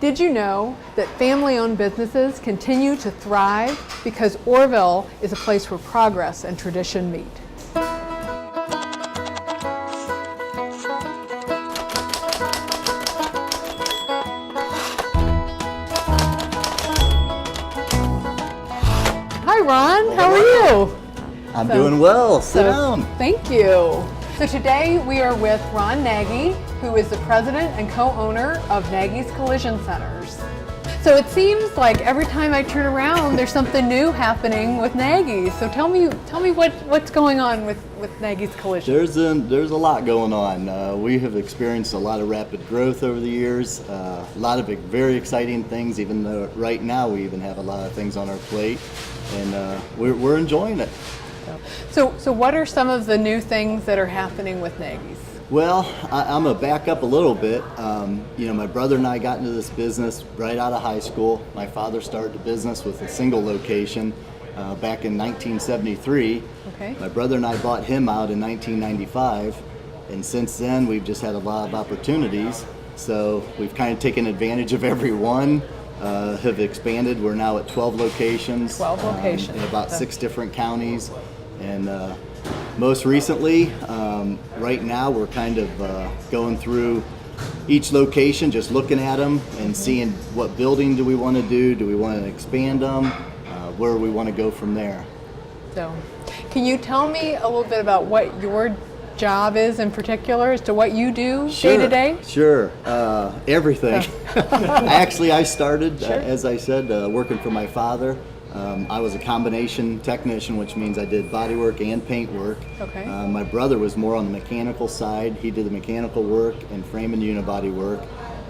Did you know that family-owned businesses continue to thrive because Orrville is a place where progress and tradition meet? Hi Ron, how are you? I'm doing well. Sit down. Thank you. So today we are with Ron Nagy, who is the president and co-owner of Nagy's Collision Centers. So it seems like every time I turn around, there's something new happening with Nagy's. So tell me what's going on with Nagy's Collision. There's a lot going on. We have experienced a lot of rapid growth over the years. A lot of very exciting things. Even though right now we even have a lot of things on our plate, and we're enjoying it. So what are some of the new things that are happening with Nagy's? Well, I'm gonna back up a little bit. My brother and I got into this business right out of high school. My father started the business with a single location back in 1973. Okay. My brother and I bought him out in 1995, and since then we've just had a lot of opportunities. So we've kind of taken advantage of every one. Have expanded. We're now at 12 locations. 12 locations. In about 6 different counties. And most recently, right now, we're kind of going through each location, just looking at them and seeing what building do we want to do? Do we want to expand them? Where we want to go from there? So, can you tell me a little bit about what your job is in particular, as to what you do day to day? Sure, everything. I started, Sure. as I said, working for my father. I was a combination technician, which means I did body work and paint work. Okay. My brother was more on the mechanical side. He did the mechanical work and frame and unibody work.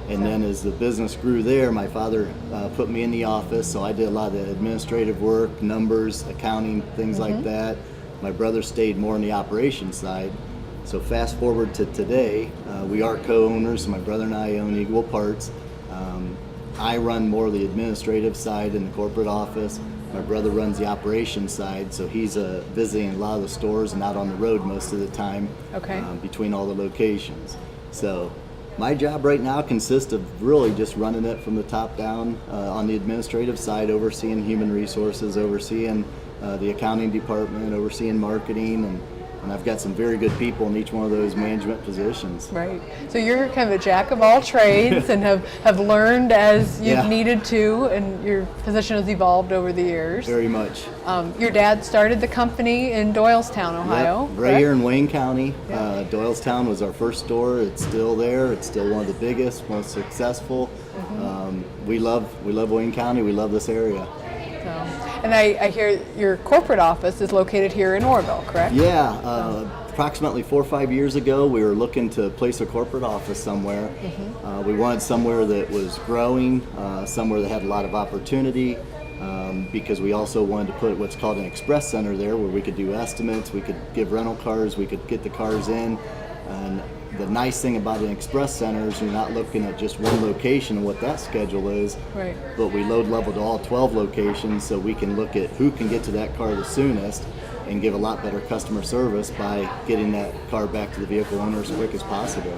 And then as the business grew there, my father put me in the office, so I did a lot of the administrative work, numbers, accounting, things like that. My brother stayed more on the operations side. So fast forward to today, we are co-owners. My brother and I own equal parts. I run more of the administrative side in the corporate office. My brother runs the operations side, so he's visiting a lot of the stores and out on the road most of the time. Okay. Between all the locations. So my job right now consists of really just running it from the top down on the administrative side, overseeing human resources, overseeing the accounting department, overseeing marketing, and I've got some very good people in each one of those management positions. Right. So you're kind of a jack of all trades and have learned as you've needed to, and your position has evolved over the years. Very much. Your dad started the company in Doylestown, Ohio. Yep, right here in Wayne County. Yeah. Doylestown was our first store. It's still there. It's still one of the biggest, most successful. We love Wayne County. We love this area. And I hear your corporate office is located here in Orrville, correct? Yeah, approximately 4 or 5 years ago, we were looking to place a corporate office somewhere. We wanted somewhere that was growing, somewhere that had a lot of opportunity, because we also wanted to put what's called an express center there, where we could do estimates, we could give rental cars, we could get the cars in. And the nice thing about an express center is you're not looking at just one location and what that schedule is. Right. But we load level to all 12 locations, so we can look at who can get to that car the soonest and give a lot better customer service by getting that car back to the vehicle owner as quick as possible.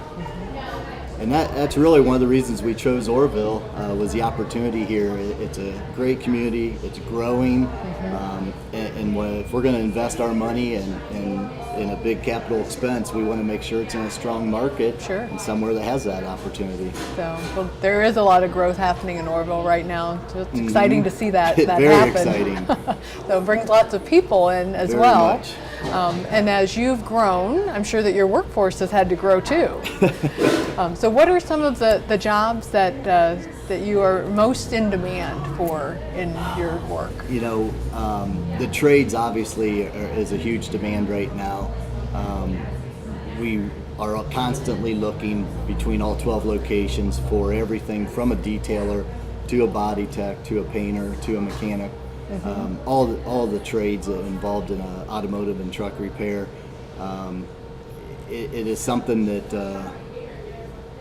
And that's really one of the reasons we chose Orrville, was the opportunity here. It's a great community, it's growing, and if we're going to invest our money in a big capital expense, we want to make sure it's in a strong market. Sure. And somewhere that has that opportunity. So, well, there is a lot of growth happening in Orrville right now. So it's exciting to see that Very happen. exciting. So it brings lots of people in as Very well. much. And as you've grown, I'm sure that your workforce has had to grow too. So what are some of the jobs that you are most in demand for in your work? The trades obviously is a huge demand right now. We are constantly looking between all 12 locations for everything from a detailer to a body tech to a painter to a mechanic. All the trades involved in automotive and truck repair. It is something that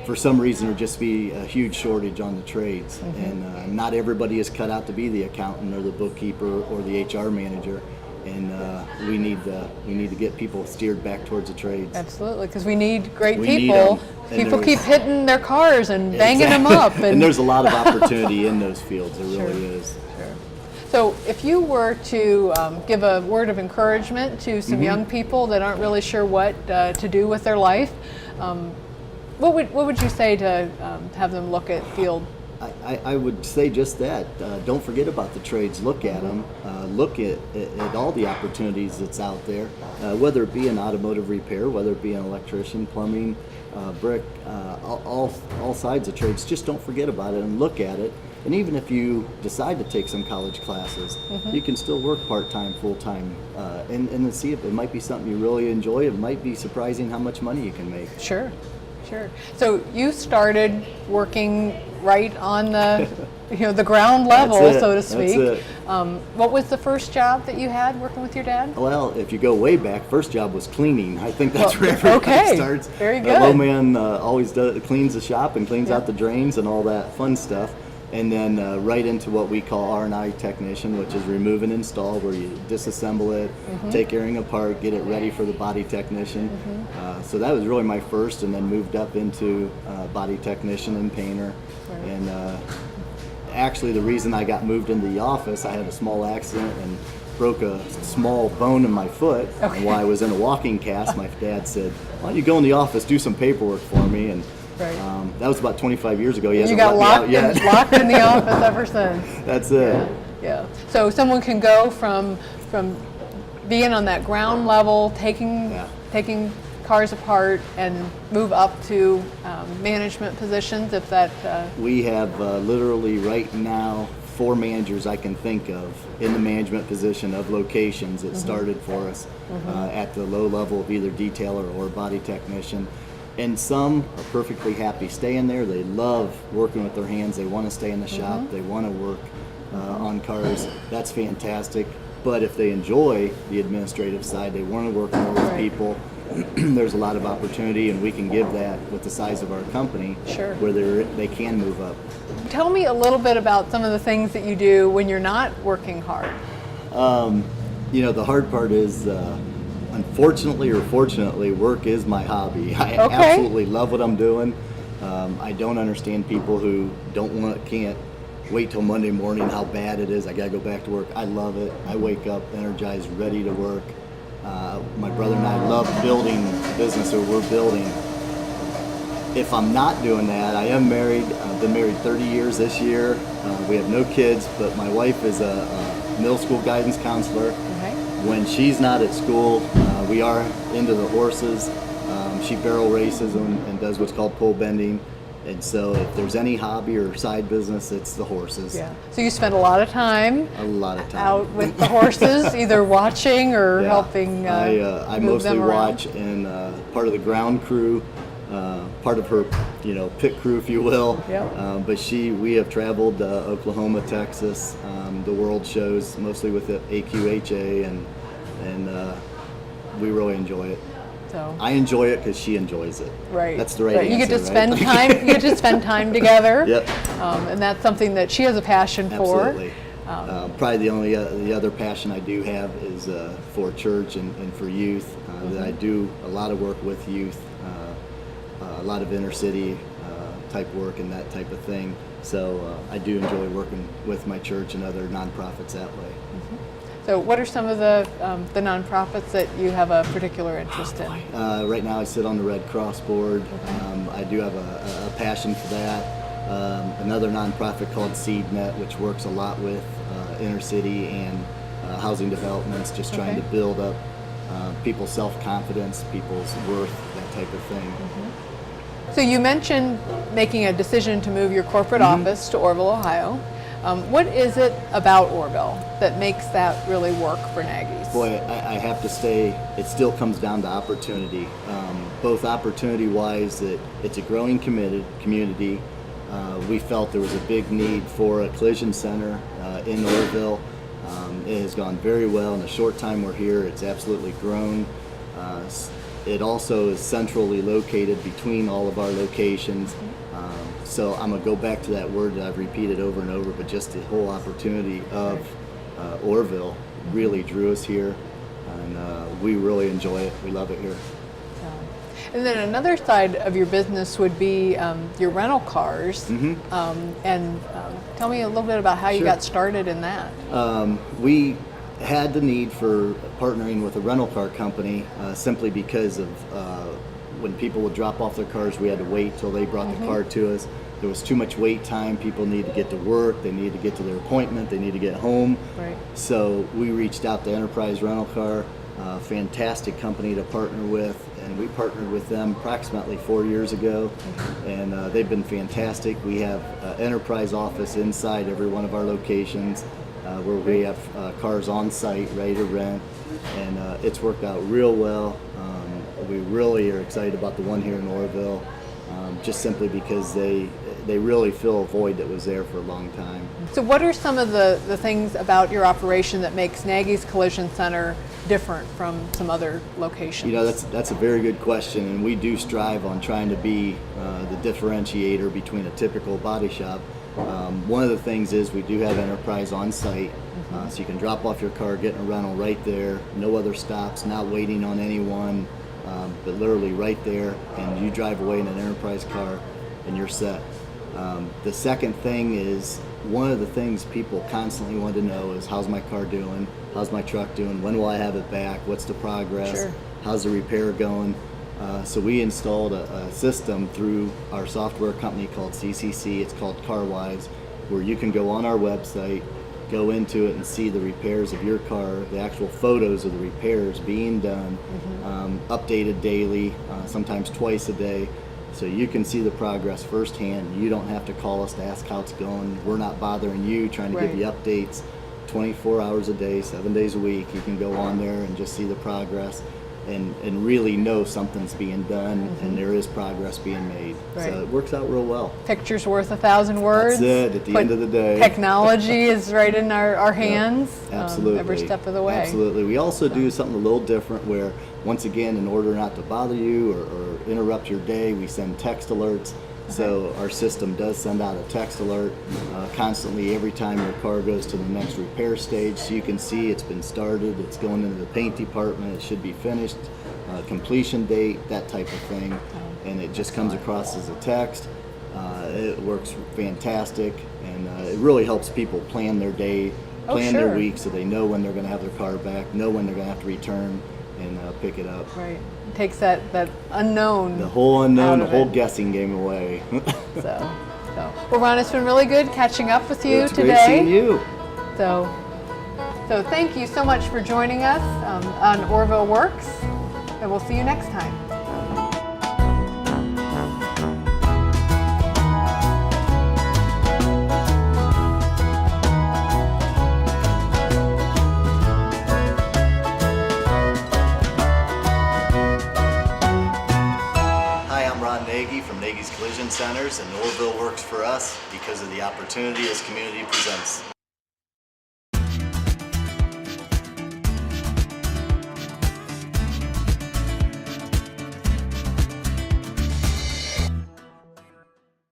for some reason there just be a huge shortage on the trades, and not everybody is cut out to be the accountant or the bookkeeper or the HR manager. and we need to get people steered back towards the trades. Absolutely, because we need great We need people. 'em. People keep hitting their cars and banging them up. And there's a lot of opportunity in those fields. There Sure. really is. Sure. So if you were to give a word of encouragement to some young people that aren't really sure what to do with their life, what would you say to have them look at field? I would say just that. Don't forget about the trades. Look at them. Look at all the opportunities that's out there, whether it be an automotive repair, whether it be an electrician, plumbing, brick, all sides of trades. Just don't forget about it and look at it. And even if you decide to take some college classes, you can still work part-time, full-time, and then see if it might be something you really enjoy. It might be surprising how much money you can make. Sure, sure. So you started working right on the, the ground level, That's it. so to speak. That's it. What was the first job that you had working with your dad? Well, if you go way back, first job was cleaning. I think that's where okay. everybody starts. Very good. Low man always cleans the shop and cleans out the drains and all that fun stuff. And then right into what we call R&I technician, which is remove and install, where you disassemble it, take everything apart, get it ready for the body technician. So that was really my first, and then moved up into body technician and painter. Right. And actually the reason I got moved into the office, I had a small accident and broke a small bone in my foot. Okay. And while I was in a walking cast, my dad said, "Why don't you go in the office, do some paperwork for me?" And Right. that was about 25 years ago. He You hasn't got let me out yet. locked in the office ever since. That's it. Yeah. So someone can go from being on that ground level, taking cars apart, and move up to management positions. If that. We have literally right now 4 managers I can think of in the management position of locations that started for us at the low level of either detailer or body technician. And some are perfectly happy staying there. They love working with their hands. They want to stay in the shop. They want to work on cars. That's fantastic. But if they enjoy the administrative side, they want to work more with people, there's a lot of opportunity, and we can give that with the size of our company, Sure. where they can move up. Tell me a little bit about some of the things that you do when you're not working hard. The hard part is, unfortunately or fortunately, work is my hobby. I Okay. absolutely love what I'm doing. I don't understand people who can't wait till Monday morning, how bad it is. I gotta go back to work. I love it. I wake up energized, ready to work. My brother and I love building the business that we're building. If I'm not doing that, I am married. I've been married 30 years this year. We have no kids, but my wife is a middle school guidance counselor. Okay. When she's not at school, we are into the horses. She barrel races and does what's called pole bending. And so if there's any hobby or side business, it's the horses. Yeah. So you spend a lot of time A lot of time. out with the horses, either watching or Yeah. helping I move mostly them around. watch and part of the ground crew, part of her, pit crew, if you will. Yep. But we have traveled Oklahoma, Texas, the world shows, mostly with the AQHA, and we really enjoy it. So. I enjoy it because she enjoys it. Right. That's the right answer. You get to right? spend time. You get to spend time together. Yep. And that's something that she has a passion for. Absolutely. Probably the other passion I do have is for church and for youth. That I do a lot of work with youth, a lot of inner city type work and that type of thing. So I do enjoy working with my church and other nonprofits that way. So what are some of the nonprofits that you have a particular interest in? Right now I sit on the Red Cross board. I do have a passion for that. Another nonprofit called SeedNet, which works a lot with inner city and housing developments, just trying to build up people's self-confidence, people's worth, that type of thing. So you mentioned making a decision to move your corporate office to Orrville, Ohio. What is it about Orrville that makes that really work for Nagy's? Boy, I have to say, it still comes down to opportunity. Both opportunity-wise, that it's a growing community. We felt there was a big need for a collision center in Orrville. It has gone very well. In the short time we're here, it's absolutely grown. It also is centrally located between all of our locations. So I'm going to go back to that word that I've repeated over and over, but just the whole opportunity of Orrville really drew us here, and we really enjoy it. We love it here. And then another side of your business would be your rental cars. Tell me a little bit about how you Sure. got started in that. We had the need for partnering with a rental car company simply because of when people would drop off their cars, we had to wait till they brought the car to us. There was too much wait time. People need to get to work. They need to get to their appointment. They need to get home. Right. So we reached out to Enterprise Rental Car, fantastic company to partner with, and we partnered with them approximately 4 years ago, and they've been fantastic. We have an Enterprise office inside every one of our locations where we have cars on site ready to rent, and it's worked out real well. We really are excited about the one here in Orrville, just simply because they really fill a void that was there for a long time. So what are some of the things about your operation that makes Nagy's Collision Center different from some other locations? You know, that's a very good question, and we do strive on trying to be the differentiator between a typical body shop. One of the things is we do have Enterprise on site, so you can drop off your car, get in a rental right there, no other stops, not waiting on anyone, but literally right there, and you drive away in an Enterprise car and you're set. The second thing is, one of the things people constantly want to know is, how's my car doing? How's my truck doing? When will I have it back? What's the progress? Sure. How's the repair going? So we installed a system through our software company called CCC. It's called CarWise, where you can go on our website, go into it and see the repairs of your car, the actual photos of the repairs being done, updated daily, sometimes twice a day. So you can see the progress firsthand. You don't have to call us to ask how it's going. We're not bothering you trying to give you updates 24 hours a day, 7 days a week. You can go on there and just see the progress and really know something's being done and there is progress being made. Right. So it works out real well. Picture's worth 1,000 words. That's it, at the end of the day. Technology is right in our hands. Absolutely. Every step of the way. Absolutely. We also do something a little different where, once again, in order not to bother you or interrupt your day, we send text alerts. So our system does send out a text alert constantly every time your car goes to the next repair stage, so you can see it's been started, it's going into the paint department, it should be finished, completion date, that type of thing, and it just comes across as a text. It works fantastic, and it really helps people plan their day, plan their week, so they know when they're going to have their car back, know when they're going to have to return and pick it up. Right. It takes that unknown. The whole unknown, the whole guessing game away. So, well, Ron, it's been really good catching up with you It's today. great seeing you. So thank you so much for joining us on Orrville Works, and we'll see you next time. Nagy from Nagy's Collision Centers, and Orrville works for us because of the opportunity this community presents.